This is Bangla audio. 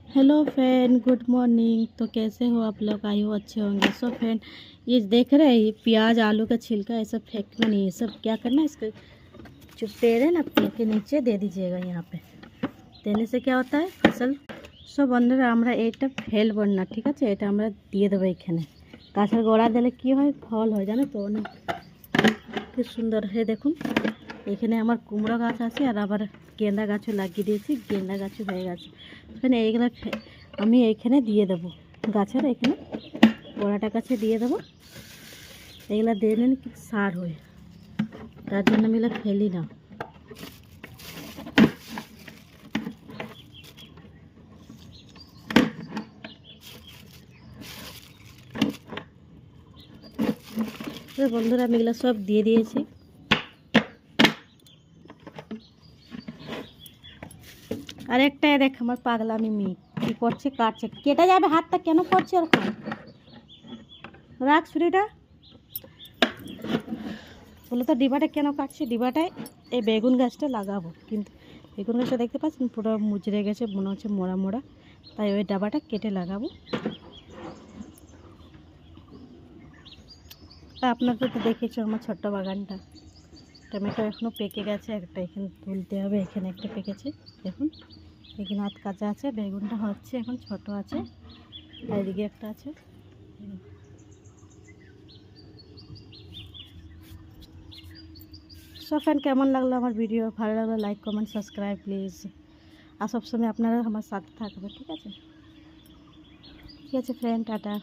Hello friend, good morning. तो कैसे हो आप लोग? आई हो अच्छे होंगे। सो फ्रेंड, ये देख रहे हैं, ये प्याज आलू का छिलका ये सब फेंकना नहीं है। सब क्या करना है, इसके जो पेड़ है ना, पेड़ के नीचे दे दीजिएगा। यहाँ पे देने से क्या होता है, फसल। सो बंधुरा আমরা এটা ফেলবো না, ঠিক আছে? এটা আমরা দিয়ে দেবো এখানে। গাছের গোড়া দিলে কি হয়, ফল হয়, জানো তো? অনেক কি সুন্দর হয় দেখুন। এখানে আমার কুমড়ো গাছ আছে, আর আবার গেঁদা গাছও লাগিয়ে দিয়েছি। গেঁদা গাছও হয়ে গেছে। এখানে এইগুলো আমি এইখানে দিয়ে দেবো, গাছের এখানে গোড়াটা কাছে দিয়ে দেবো। এগুলো দিয়ে নেন কি সার হয়, তার জন্য আমি এগুলো ফেলি না। তো বন্ধুরা, আমি এগুলো সব দিয়ে দিয়েছি। আর একটা দেখ, আমার পাগলামি মেয়ে কী করছে, কাটছে। কেটে যাবে হাতটা, কেন করছে ওরকম? রাখ ছুরিটা। বলে তো ডিবাটা কেন কাটছে? ডিবাটায় এই বেগুন গাছটা লাগাবো, কিন্তু বেগুন গাছটা দেখতে পাচ্ছেন পুরো মুচড়ে গেছে, মনে হচ্ছে মোড়া মোড়া। তাই ওই ডাবাটা কেটে লাগাবো। আপনাদের তো দেখেছো আমার ছোট্ট বাগানটা। টমেটো এখনও পেকে গেছে, একটা এখানে তুলতে হবে। এখানে একটা পেকেছে দেখুন, এখানে হাত কাঁচা আছে। বেগুনটা হচ্ছে এখন, ছোট আছে। এদিকে একটা আছে। সো ফ্রেন্ড, কেমন লাগলো আমার ভিডিও? ভালো লাগলে লাইক কমেন্ট সাবস্ক্রাইব প্লিজ। আর সবসময় আপনারা আমার সাথে থাকবে, ঠিক আছে? ঠিক আছে ফ্রেন্ড, টাটা।